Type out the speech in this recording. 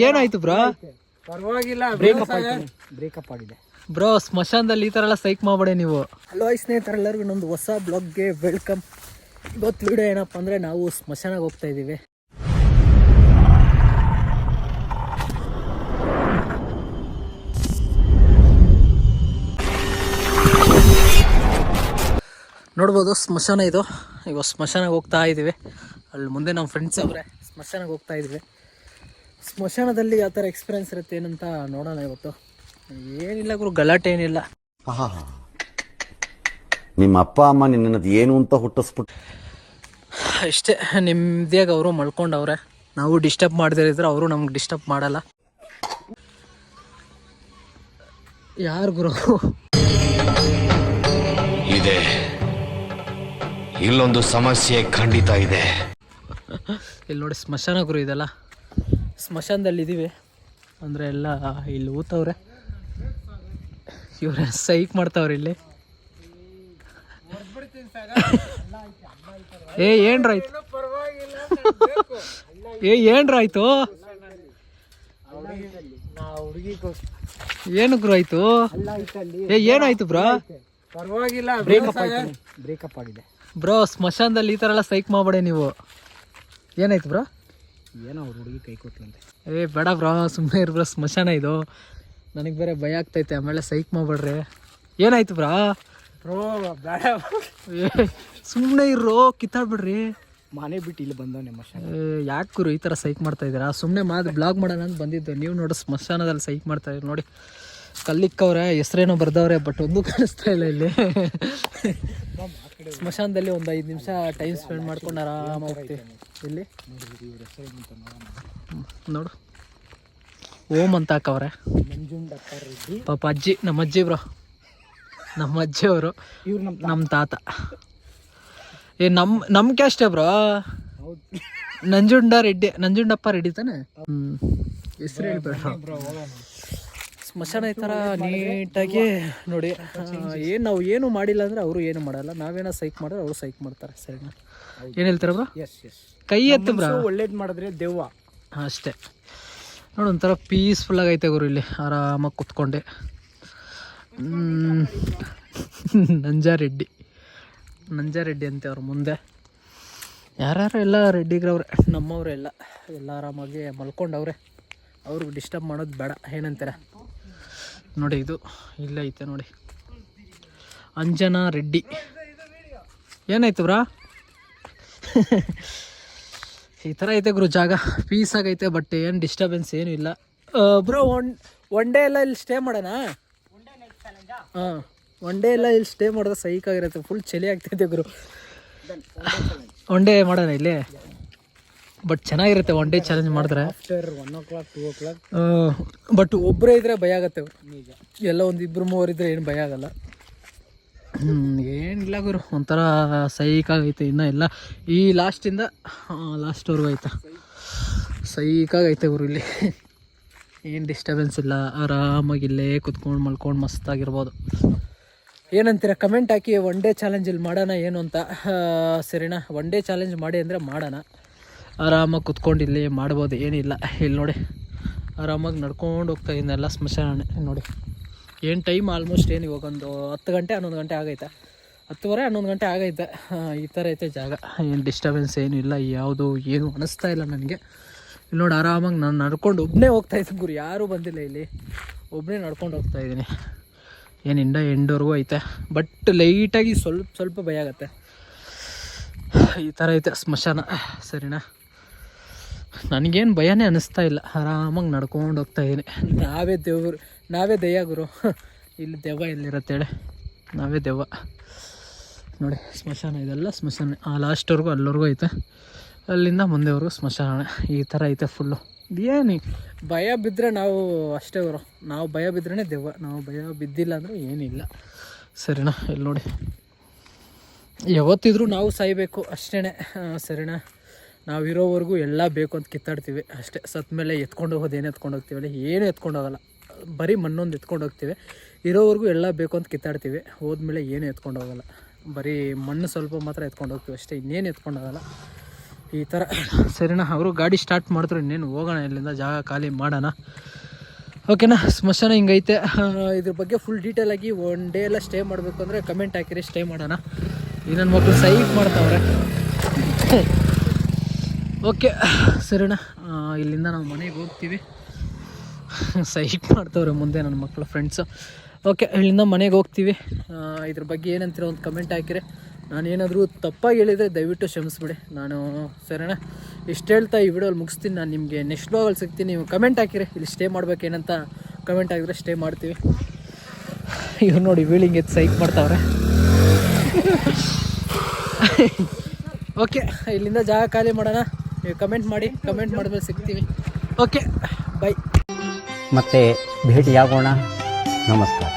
ಏನಾಯ್ತು ಬ್ರೋ? ಪರವಾಗಿಲ್ಲ, ಬ್ರೇಕಪ್ ಆಗಿದೆ ಬ್ರೋ. ಸ್ಮಶಾನದಲ್ಲಿ ಈ ತರ ಎಲ್ಲ ಸೈಕ್ ಮಾಡಬೇಡಿ ನೀವು. ಹಲೋ ಸ್ನೇಹಿತರೆಲ್ಲರಿಗೂ ಇನ್ನೊಂದು ಹೊಸ ಬ್ಲಾಗ್ಗೆ ವೆಲ್ಕಮ್. ಇವತ್ತು ವಿಡಿಯೋ ಏನಪ್ಪ ಅಂದರೆ ನಾವು ಸ್ಮಶಾನಕ್ಕೆ ಹೋಗ್ತಾ ಇದ್ದೀವಿ. ನೋಡ್ಬೋದು ಸ್ಮಶಾನ ಇದು. ಇವಾಗ ಸ್ಮಶಾನಕ್ಕೆ ಹೋಗ್ತಾ ಇದ್ದೀವಿ. ಅಲ್ಲಿ ಮುಂದೆ ನಮ್ಮ ಫ್ರೆಂಡ್ಸ್ ಅವರೇ ಸ್ಮಶಾನಕ್ಕೆ ಹೋಗ್ತಾ ಇದ್ದೀವಿ. ಸ್ಮಶಾನದಲ್ಲಿ ಯಾವ ಥರ ಎಕ್ಸ್ಪೀರಿಯನ್ಸ್ ಇರುತ್ತೆ ಏನಂತ ನೋಡೋಣ ಇವತ್ತು. ಏನಿಲ್ಲ ಗುರು, ಗಲಾಟೆ ಏನಿಲ್ಲ. ನಿಮ್ಮ ಅಪ್ಪ ಅಮ್ಮ ನಿನ್ನದು ಏನು ಅಂತ ಹುಟ್ಟಿಸ್ಬಿಟ್ಟು ಇಷ್ಟೇ, ನಿಮ್ಮದೇಗ ಅವರು ಮಲ್ಕೊಂಡವ್ರೆ. ನಾವು ಡಿಸ್ಟರ್ಬ್ ಮಾಡದಿರಿದ್ರೆ ಅವರು ನಮ್ಗೆ ಡಿಸ್ಟರ್ಬ್ ಮಾಡಲ್ಲ. ಯಾರು ಗುರು ಇದೆ? ಇಲ್ಲೊಂದು ಸಮಸ್ಯೆ ಖಂಡಿತ ಇದೆ. ಇಲ್ಲಿ ನೋಡಿ ಸ್ಮಶಾನ ಗುರು, ಇದೆಲ್ಲ ಸ್ಮಶಾನದಲ್ಲಿ ಇದ್ದೀವಿ ಅಂದರೆ ಎಲ್ಲ ಇಲ್ಲಿ ಊತವ್ರೆ. ಇವ್ರೆ ಸೈಕ್ ಮಾಡ್ತಾವ್ರೆ ಇಲ್ಲಿ. ಏನ್ರಾಯ್ತು? ಏನ್ರಾಯ್ತು? ಏನು ಗುರು ಆಯ್ತು? ಏನಾಯ್ತು ಬ್ರೋ? ಪರವಾಗಿಲ್ಲ, ಬ್ರೇಕಪ್ ಆಗಿದೆ ಬ್ರೋ. ಸ್ಮಶಾನದಲ್ಲಿ ಈ ಥರ ಎಲ್ಲ ಸೈಕ್ ಮಾಡಬೇಡಿ ನೀವು. ಏನಾಯ್ತು ಬ್ರೋ? ಏನೋ ಅವ್ರ ಹುಡುಗಿ ಕೈ ಕೊಟ್ಲಂತೆ. ಬೇಡ ಬ್ರೋ, ಸುಮ್ಮನೆ ಇರು ಬ್ರೋ. ಸ್ಮಶಾನ ಇದು, ನನಗೆ ಬೇರೆ ಭಯ ಆಗ್ತೈತೆ. ಆಮೇಲೆ ಸೈಕ್ ಮಾಡಬೇಡ್ರಿ. ಏನಾಯ್ತು ಬ್ರೋ? ಬೇಡ, ಸುಮ್ಮನೆ ಇರೋ, ಕಿತ್ತಾಡ್ಬಿಡ್ರಿ. ಮನೆ ಬಿಟ್ಟು ಇಲ್ಲಿ ಬಂದವನೇ ಮಶಾನ. ಯಾಕೆ ಗುರು ಈ ಥರ ಸೈಕ್ ಮಾಡ್ತಾ ಇದ್ದೀರಾ? ಸುಮ್ಮನೆ ಬ್ಲಾಗ್ ಮಾಡೋಣ ಅಂತ ಬಂದಿದ್ದು. ನೀವು ನೋಡಿ ಸ್ಮಶಾನದಲ್ಲಿ ಸೈಕ್ ಮಾಡ್ತಾ ಇದ್ದೀರಿ ನೋಡಿ. ಕಲ್ಲಿಕ್ಕವ್ರೆ, ಹೆಸ್ರೇನೋ ಬರ್ದವ್ರೆ, ಬಟ್ ಒಂದೂ ಕಾಣಿಸ್ತಾ ಇಲ್ಲ ಇಲ್ಲಿ. ಸ್ಮಶಾನದಲ್ಲಿ ಒಂದು 5 ನಿಮಿಷ ಟೈಮ್ ಸ್ಪೆಂಡ್ ಮಾಡ್ಕೊಂಡು ಆರಾಮಾಗಿ ಹೋಗ್ತೀವಿ. ಇಲ್ಲಿ ನೋಡು, ಓಂ ಅಂತ ಹಾಕವ್ರೆ. ಪಾಪ ಅಜ್ಜಿ, ನಮ್ಮ ಅಜ್ಜಿ ಬ್ರೋ, ನಮ್ಮ ಅಜ್ಜಿ ಅವರು, ಇವ್ರು ನಮ್ಮ ತಾತ. ನಮ್ಮ ಕ್ಯಾಸ್ಟೇ ಬ್ರೋ. ನಂಜುಂಡಪ್ಪ ರೆಡ್ಡಿ ತಾನೆ? ಹೆಸರು ಹೇಳ್ಬೇಡ. ಸ್ಮಶಾನ ಈ ಥರ ನೀಟಾಗಿ ನೋಡಿ. ನಾವು ಏನು ಮಾಡಿಲ್ಲ ಅಂದರೆ ಅವರು ಏನು ಮಾಡಲ್ಲ. ನಾವೇನೋ ಸೈಕ್ ಮಾಡಿದ್ರೆ ಅವರು ಸೈಕ್ ಮಾಡ್ತಾರೆ. ಸರಿನಾ? ಏನು ಹೇಳ್ತಾರೆ ಬ್ರೋ? ಕೈ ಎತ್ತು ಬ್ರೋ. ಒಳ್ಳೇದು ಮಾಡಿದ್ರೆ ದೆವ್ವ ಅಷ್ಟೇ. ನೋಡಿ, ಒಂಥರ ಪೀಸ್ಫುಲ್ಲಾಗಿ ಐತೆ ಗುರು. ಇಲ್ಲಿ ಆರಾಮಾಗಿ ಕುತ್ಕೊಂಡೆ. ನಂಜಾರೆಡ್ಡಿ ಅಂತೆ ಅವ್ರ ಮುಂದೆ. ಯಾರ್ಯಾರು ಎಲ್ಲ ರೆಡ್ಡಿಗ್ರವ್ರೆ, ನಮ್ಮವ್ರೆ ಎಲ್ಲ ಆರಾಮಾಗಿ ಮಲ್ಕೊಂಡವ್ರೆ. ಅವ್ರಿಗೆ ಡಿಸ್ಟರ್ಬ್ ಮಾಡೋದು ಬೇಡ. ಏನಂತಾರೆ ನೋಡಿ, ಇದು ಇಲ್ಲೇ ಐತೆ ನೋಡಿ, ಅಂಜನಾ ರೆಡ್ಡಿ. ಏನಾಯ್ತು ಬ್ರಾ? ಈ ಥರ ಐತೆ ಗುರು ಜಾಗ, ಪೀಸಾಗೈತೆ. ಬಟ್ ಏನು ಡಿಸ್ಟರ್ಬೆನ್ಸ್ ಏನೂ ಇಲ್ಲ ಬ್ರೋ. ಒನ್ ಡೇ ಎಲ್ಲ ಇಲ್ಲಿ ಸ್ಟೇ ಮಾಡೋಣ. ಹಾಂ, ಒನ್ ಡೇ ಎಲ್ಲ ಇಲ್ಲಿ ಸ್ಟೇ ಮಾಡಿದ್ರೆ ಸೈಕಾಗಿರುತ್ತೆ. ಫುಲ್ ಚಳಿ ಆಗ್ತೈತೆ ಗುರು. ಒನ್ ಡೇ ಮಾಡೋಣ ಇಲ್ಲಿ. ಬಟ್ ಚೆನ್ನಾಗಿರುತ್ತೆ ಒನ್ ಡೇ ಚಾಲೆಂಜ್ ಮಾಡಿದ್ರೆ. After 1 o'clock 2 o'clock. ಬಟ್ ಒಬ್ಬರೇ ಇದ್ದರೆ ಭಯ ಆಗುತ್ತೆ ಅವರು. ಎಲ್ಲ ಒಂದು 2-3 ಇದ್ದರೆ ಏನು ಭಯ ಆಗಲ್ಲ. ಏನಿಲ್ಲ ಗುರು, ಒಂಥರ ಸೈಕಾಗೈತೆ. ಇನ್ನೂ ಎಲ್ಲ ಈ ಲಾಸ್ಟಿಂದ ಲಾಸ್ಟ್ವರೆಗೂ ಐತೆ. ಸೈಕಾಗೈತೆ ಗುರು ಇಲ್ಲಿ. ಏನು ಡಿಸ್ಟರ್ಬೆನ್ಸ್ ಇಲ್ಲ. ಆರಾಮಾಗಿ ಇಲ್ಲೇ ಕುತ್ಕೊಂಡು ಮಲ್ಕೊಂಡು ಮಸ್ತಾಗಿರ್ಬೋದು. ಏನಂತೀರ? ಕಮೆಂಟ್ ಹಾಕಿ. ಒನ್ ಡೇ ಚಾಲೆಂಜ್ ಇಲ್ಲಿ ಮಾಡೋಣ ಏನು ಅಂತ. ಸರಿನಾ? ಒನ್ ಡೇ ಚಾಲೆಂಜ್ ಮಾಡಿ ಅಂದರೆ ಮಾಡೋಣ. ಆರಾಮಾಗಿ ಕುತ್ಕೊಂಡು ಇಲ್ಲಿ ಮಾಡ್ಬೋದು, ಏನಿಲ್ಲ. ಇಲ್ಲಿ ನೋಡಿ, ಆರಾಮಾಗಿ ನಡ್ಕೊಂಡು ಹೋಗ್ತಾ ಇನ್ನೆಲ್ಲ ಸ್ಮಶಾನ ನೋಡಿ. ಏನು ಟೈಮ್ ಆಲ್ಮೋಸ್ಟ್ ಏನು ಇವಾಗ ಒಂದು 10 ಗಂಟೆ 11 ಗಂಟೆ ಆಗೈತೆ. 10:30 11 ಗಂಟೆ ಆಗೈತೆ. ಈ ಥರ ಐತೆ ಜಾಗ. ಏನು ಡಿಸ್ಟರ್ಬೆನ್ಸ್ ಏನೂ ಇಲ್ಲ. ಯಾವುದು ಏನು ಅನಿಸ್ತಾ ಇಲ್ಲ ನನಗೆ. ಇಲ್ಲಿ ನೋಡಿ, ಆರಾಮಾಗಿ ನಾನು ನಡ್ಕೊಂಡು ಒಬ್ಬನೇ ಹೋಗ್ತಾಯಿದ್ದೀನಿ ಗುರು. ಯಾರೂ ಬಂದಿಲ್ಲ ಇಲ್ಲಿ. ಒಬ್ಬನೇ ನಡ್ಕೊಂಡು ಹೋಗ್ತಾಯಿದ್ದೀನಿ. ಏನು ಎಂಡವರೆಗೂ ಐತೆ. ಬಟ್ ಲೈಟಾಗಿ ಸ್ವಲ್ಪ ಭಯ ಆಗುತ್ತೆ. ಈ ಥರ ಐತೆ ಸ್ಮಶಾನ. ಸರಿನಾ? ನನಗೇನು ಭಯನೇ ಅನ್ನಿಸ್ತಾ ಇಲ್ಲ. ಆರಾಮಾಗಿ ನಡ್ಕೊಂಡು ಹೋಗ್ತಾಯಿದ್ದೀನಿ. ನಾವೇ ದೆವ್ವ ಗುರು. ಇಲ್ಲಿ ದೆವ್ವ ಎಲ್ಲಿರತ್ತೇಳಿ, ನಾವೇ ದೆವ್ವ ನೋಡಿ. ಸ್ಮಶಾನ ಇದೆಲ್ಲ ಸ್ಮಶಾನ. ಲಾಸ್ಟ್ವರೆಗೂ ಅಲ್ಲಿವರೆಗೂ ಐತೆ. ಅಲ್ಲಿಂದ ಮುಂದೆವರೆಗೂ ಸ್ಮಶಾನ. ಈ ಥರ ಐತೆ ಫುಲ್ಲು. ಏನು ಭಯ ಬಿದ್ದರೆ ನಾವು ಅಷ್ಟೇ ಗುರು. ನಾವು ಭಯ ಬಿದ್ರೇ ದೆವ್ವ. ನಾವು ಭಯ ಬಿದ್ದಿಲ್ಲ ಅಂದರೆ ಏನಿಲ್ಲ. ಸರಿನಾ? ಇಲ್ಲಿ ನೋಡಿ, ಯಾವತ್ತಿದ್ರೂ ನಾವು ಸಾಯಬೇಕು ಅಷ್ಟೇ. ಸರಿನಾ? ನಾವು ಇರೋವರೆಗೂ ಎಲ್ಲ ಬೇಕು ಅಂತ ಕಿತ್ತಾಡ್ತೀವಿ ಅಷ್ಟೇ. ಸತ್ತ ಮೇಲೆ ಎತ್ಕೊಂಡು ಹೋಗೋದು ಏನು ಎತ್ಕೊಂಡು ಹೋಗ್ತೀವಲ್ಲ, ಏನೂ ಎತ್ಕೊಂಡು ಹೋಗಲ್ಲ. ಬರೀ ಮಣ್ಣೊಂದು ಎತ್ಕೊಂಡು ಹೋಗ್ತೀವಿ. ಇರೋವರೆಗೂ ಎಲ್ಲ ಬೇಕು ಅಂತ ಕಿತ್ತಾಡ್ತೀವಿ. ಹೋದ್ಮೇಲೆ ಏನೂ ಎತ್ಕೊಂಡು ಹೋಗಲ್ಲ. ಬರೀ ಮಣ್ಣು ಸ್ವಲ್ಪ ಮಾತ್ರ ಎತ್ಕೊಂಡು ಹೋಗ್ತೀವಿ ಅಷ್ಟೇ. ಇನ್ನೇನು ಎತ್ಕೊಂಡು ಹೋಗಲ್ಲ. ಈ ಥರ ಸರಿನಾ. ಅವರು ಗಾಡಿ ಸ್ಟಾರ್ಟ್ ಮಾಡಿದ್ರು, ಇನ್ನೇನು ಹೋಗೋಣ ಇಲ್ಲಿಂದ, ಜಾಗ ಖಾಲಿ ಮಾಡೋಣ. ಓಕೆನಾ. ಸ್ಮಶಾನ ಹಿಂಗೈತೆ. ಇದ್ರ ಬಗ್ಗೆ ಫುಲ್ ಡೀಟೇಲಾಗಿ ಒನ್ ಡೇ ಎಲ್ಲ ಸ್ಟೇ ಮಾಡಬೇಕು ಅಂದರೆ ಕಮೆಂಟ್ ಹಾಕಿರಿ, ಸ್ಟೇ ಮಾಡೋಣ. ಈ ನನ್ನ ಮಕ್ಕಳು ಸೈಕ್ ಮಾಡ್ತಾವ್ರೆ. ಓಕೆ ಸರಿನಾ. ಇಲ್ಲಿಂದ ನಾವು ಮನೆಗೆ ಹೋಗ್ತೀವಿ. ಸೈಕ್ ಮಾಡ್ತವ್ರೆ ಮುಂದೆ ನನ್ನ ಮಕ್ಕಳು ಫ್ರೆಂಡ್ಸು. ಓಕೆ, ಇಲ್ಲಿಂದ ಮನೆಗೆ ಹೋಗ್ತೀವಿ. ಇದ್ರ ಬಗ್ಗೆ ಏನಂತೀರ ಒಂದು ಕಮೆಂಟ್ ಹಾಕಿರಿ. ನಾನೇನಾದರೂ ತಪ್ಪಾಗಿ ಹೇಳಿದರೆ ದಯವಿಟ್ಟು ಕ್ಷಮಿಸ್ಬಿಡಿ. ನಾನು ಸರಿನಾ ಇಷ್ಟು ಹೇಳ್ತಾ ಈ ವಿಡಿಯೋಲ್ಲಿ ಮುಗಿಸ್ತೀನಿ. ನಾನು ನಿಮಗೆ ನೆಕ್ಸ್ಟ್ ಬ್ಲಾಗಲ್ಲಿ ಸಿಗ್ತೀನಿ. ನೀವು ಕಮೆಂಟ್ ಹಾಕಿರಿ, ಇಲ್ಲಿ ಸ್ಟೇ ಮಾಡ್ಬೇಕೇನಂತ ಕಮೆಂಟ್ ಹಾಕಿದ್ರೆ ಸ್ಟೇ ಮಾಡ್ತೀವಿ. ಇವ್ರು ನೋಡಿ ವೀಲಿಂಗ್ ಎತ್ತು ಸೈಕ್ ಮಾಡ್ತಾವ್ರೆ. ಓಕೆ, ಇಲ್ಲಿಂದ ಜಾಗ ಖಾಲಿ ಮಾಡೋಣ. ನೀವು ಕಮೆಂಟ್ ಮಾಡಿ, ಕಮೆಂಟ್ ಮಾಡಿದ್ಮೇಲೆ ಸಿಗ್ತೀವಿ. Okay, by. ಮತ್ತೆ ಭೇಟಿಯಾಗೋಣ. ನಮಸ್ಕಾರ.